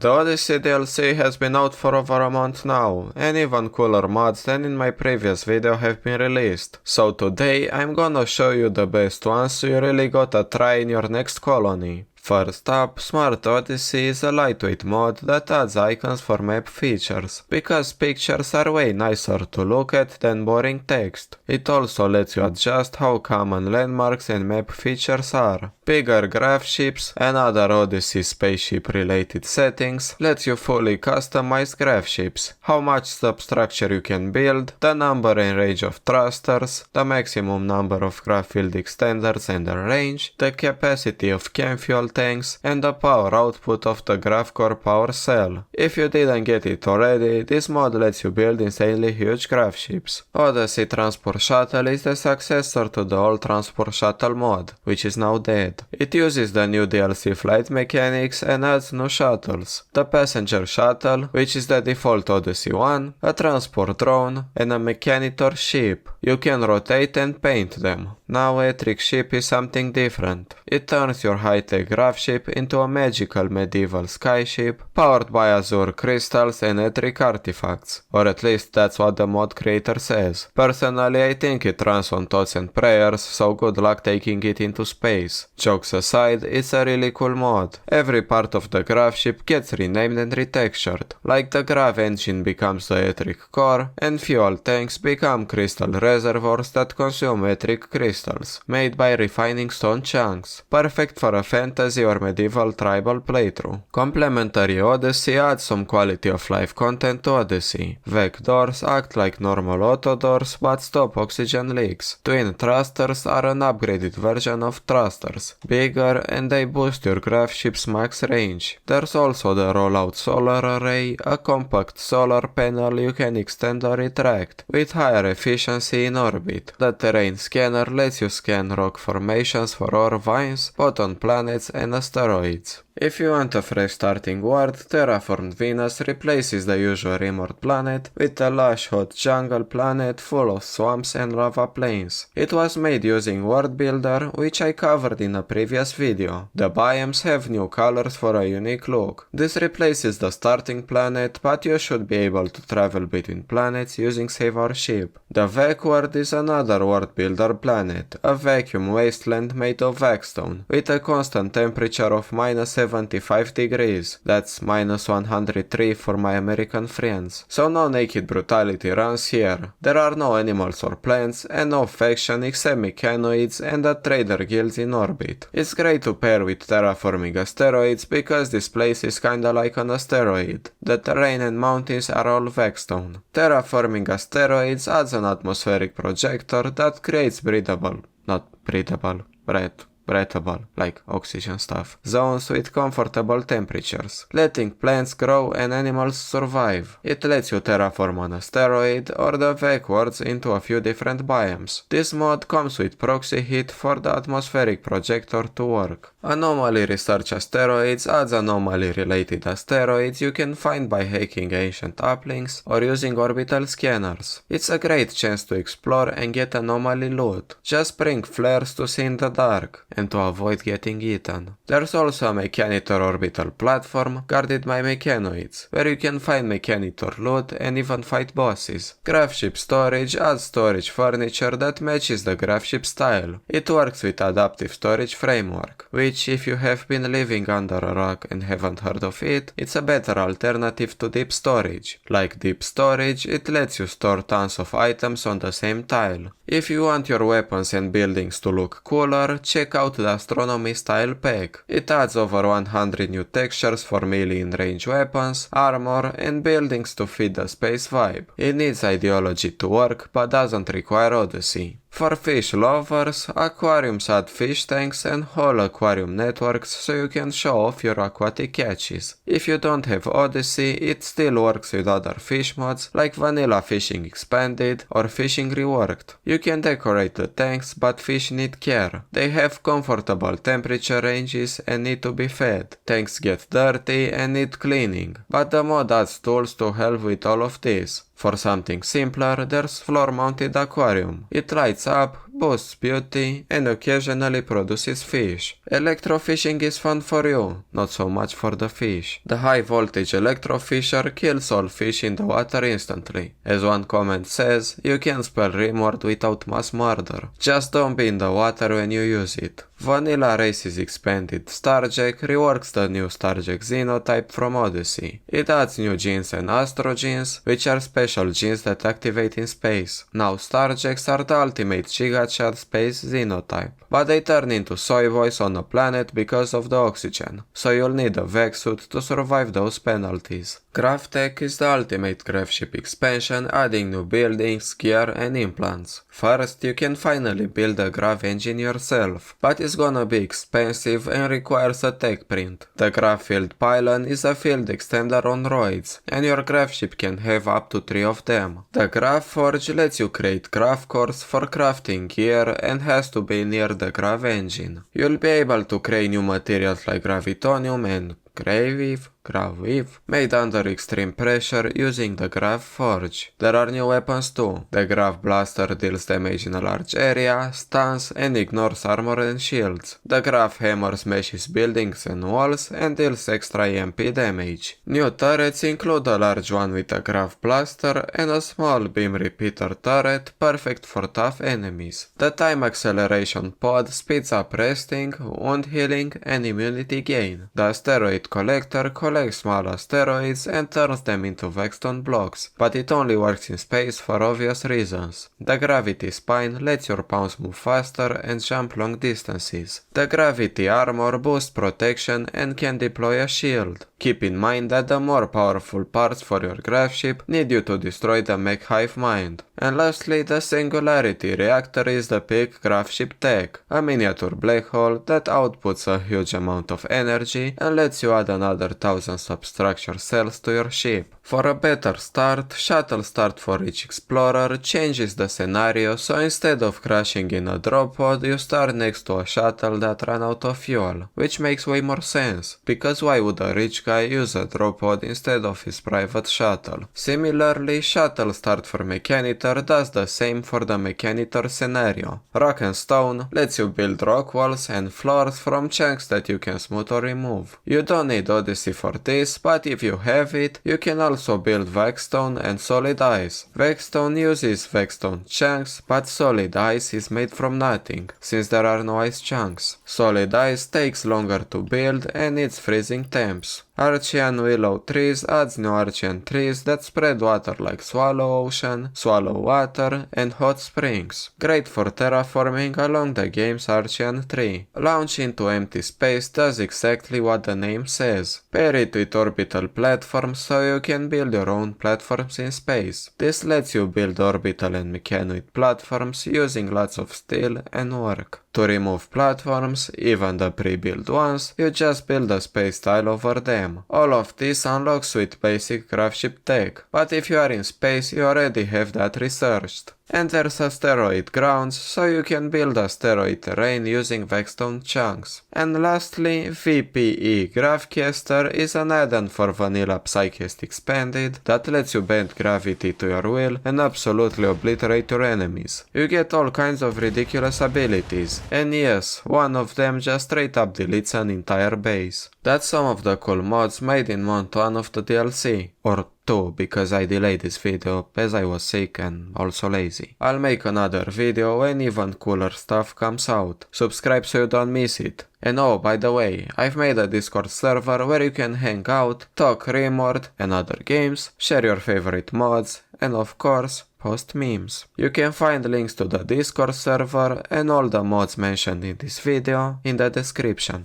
The Odyssey DLC has been out for over a month now, and even cooler mods than in my previous video have been released. So today I'm gonna show you the best ones so you really gotta try in your next colony. First up, Smart Odyssey is a lightweight mod that adds icons for map features, because pictures are way nicer to look at than boring text. It also lets you adjust how common landmarks and map features are. Bigger graph ships and other Odyssey spaceship related settings lets you fully customize graph ships, how much substructure you can build, the number and range of thrusters, the maximum number of graph field extenders and their range, the capacity of chem fuel tanks, and the power output of the graph core power cell. If you didn't get it already, this mod lets you build insanely huge graph ships. Odyssey Transport Shuttle is the successor to the old Transport Shuttle mod, which is now dead. It uses the new DLC flight mechanics and adds new shuttles. The Passenger Shuttle, which is the default Odyssey one, a transport drone, and a Mechanitor ship. You can rotate and paint them. Now Etric ship is something different. It turns your high-tech graph ship into a magical medieval skyship, powered by azure crystals and Etric artifacts. Or at least that's what the mod creator says. Personally, I think it runs on thoughts and prayers, so good luck taking it into space. Jokes aside, it's a really cool mod. Every part of the graph ship gets renamed and retextured. Like the grav engine becomes the Etric core, and fuel tanks become crystal reservoirs that consume Etric crystals, made by refining stone chunks. Perfect for a fantasy or medieval tribal playthrough. Complementary Odyssey adds some quality of life content to Odyssey. VEC doors act like normal auto doors but stop oxygen leaks. Twin thrusters are an upgraded version of thrusters, bigger, and they boost your graph ship's max range. There's also the rollout solar array, a compact solar panel you can extend or retract, with higher efficiency in orbit. The terrain scanner lets you scan rock formations for ore vines, both on planets and asteroids. If you want a fresh starting world, terraformed Venus replaces the usual RimWorld planet with a lush hot jungle planet full of swamps and lava plains. It was made using World Builder, which I covered in a previous video. The biomes have new colors for a unique look. This replaces the starting planet, but you should be able to travel between planets using Save Our Ship. The VEC world is another World Builder planet, a vacuum wasteland made of vaxstone, with a constant temperature of -75 degrees, that's -103 for my American friends. So no naked brutality runs here. There are no animals or plants, and no faction except mechanoids and the trader guilds in orbit. It's great to pair with terraforming asteroids because this place is kinda like an asteroid. The terrain and mountains are all vaxstone. Terraforming asteroids adds an atmospheric projector that creates breathable, like oxygen stuff, zones with comfortable temperatures, letting plants grow and animals survive. It lets you terraform an asteroid or the VEC worlds into a few different biomes. This mod comes with proxy heat for the atmospheric projector to work. Anomaly Research Asteroids adds anomaly related asteroids you can find by hacking ancient uplinks or using orbital scanners. It's a great chance to explore and get anomaly loot. Just bring flares to see in the dark and to avoid getting eaten. There's also a Mechanitor orbital platform guarded by mechanoids, where you can find Mechanitor loot and even fight bosses. Graph ship storage adds storage furniture that matches the graph ship style. It works with adaptive storage framework, which if you have been living under a rock and haven't heard of it, it's a better alternative to deep storage. Like deep storage, it lets you store tons of items on the same tile. If you want your weapons and buildings to look cooler, check out the Astronomy style pack. It adds over 100 new textures for melee and range weapons, armor, and buildings to fit the space vibe. It needs ideology to work, but doesn't require Odyssey. For fish lovers, aquariums add fish tanks and whole aquarium networks so you can show off your aquatic catches. If you don't have Odyssey, it still works with other fish mods like Vanilla Fishing Expanded or Fishing Reworked. You can decorate the tanks, but fish need care. They have comfortable temperature ranges and need to be fed. Tanks get dirty and need cleaning, but the mod adds tools to help with all of this. For something simpler, there's floor-mounted aquarium. It lights up, boosts beauty, and occasionally produces fish. Electrofishing is fun for you, not so much for the fish. The high voltage electrofisher kills all fish in the water instantly. As one comment says, you can spell RimWorld without mass murder. Just don't be in the water when you use it. Vanilla Race's expanded Starjack reworks the new Starjack Xenotype from Odyssey. It adds new genes and Astro genes, which are special genes that activate in space. Now Starjacks are the ultimate Gigachad space Xenotype, but they turn into soy boys on a planet because of the oxygen, so you'll need a vac suit to survive those penalties. GraphTech is the ultimate GraphShip expansion, adding new buildings, gear and implants. First, you can finally build a Graph engine yourself, but it's gonna be expensive and requires a tech print. The Graph Field Pylon is a field extender on roids, and your GraphShip can have up to 3 of them. The Graph Forge lets you create graph cores for crafting gear and has to be near the Graph engine. You'll be able to create new materials like Gravitonium and Graveweave, made under extreme pressure using the Graph Forge. There are new weapons too. The Graph Blaster deals damage in a large area, stuns and ignores armor and shields. The Graph Hammer smashes buildings and walls and deals extra EMP damage. New turrets include a large one with a Graph Blaster and a small beam repeater turret, perfect for tough enemies. The Time Acceleration Pod speeds up resting, wound healing and immunity gain. The Asteroid Collector collects small asteroids and turns them into Vexstone blocks, but it only works in space for obvious reasons. The Gravity Spine lets your pawns move faster and jump long distances. The Gravity Armor boosts protection and can deploy a shield. Keep in mind that the more powerful parts for your GraphShip need you to destroy the mech hive mind. And lastly, the Singularity Reactor is the peak GraphShip tech, a miniature black hole that outputs a huge amount of energy and lets you add another 1000 substructure cells to your ship. For a better start, Shuttle Start for each explorer changes the scenario, so instead of crashing in a drop pod, you start next to a shuttle that ran out of fuel, which makes way more sense, because why would a rich guy use a drop pod instead of his private shuttle? Similarly, Shuttle Start for Mechanitor does the same for the Mechanitor scenario. Rock and Stone lets you build rock walls and floors from chunks that you can smooth or remove. You don't need Odyssey for this, but if you have it, you can also build Vexstone and Solid Ice. Vexstone uses Vexstone chunks, but Solid Ice is made from nothing, since there are no ice chunks. Solid Ice takes longer to build and needs freezing temps. Archean Willow Trees adds new Archean trees that spread water like Swallow Ocean, Swallow Water, and Hot Springs. Great for terraforming along the game's Archean tree. Launch into empty space does exactly what the name says. Pair it with orbital platforms so you can build your own platforms in space. This lets you build orbital and mechanoid platforms using lots of steel and work. To remove platforms, even the pre-built ones, you just build a space tile over them. All of this unlocks with basic GraphShip tech, but if you are in space you already have that researched. And there's asteroid grounds, so you can build asteroid terrain using Vexstone chunks. And lastly, VPE Graphcaster is an add-on for Vanilla Psycast Expanded that lets you bend gravity to your will and absolutely obliterate your enemies. You get all kinds of ridiculous abilities, and yes, one of them just straight up deletes an entire base. That's some of the cool mods made in month 1 of the DLC, or 2 because I delayed this video as I was sick and also lazy. I'll make another video when even cooler stuff comes out. Subscribe so you don't miss it. And oh, by the way, I've made a Discord server where you can hang out, talk RimWorld and other games, share your favorite mods, and of course, post memes. You can find links to the Discord server and all the mods mentioned in this video in the description.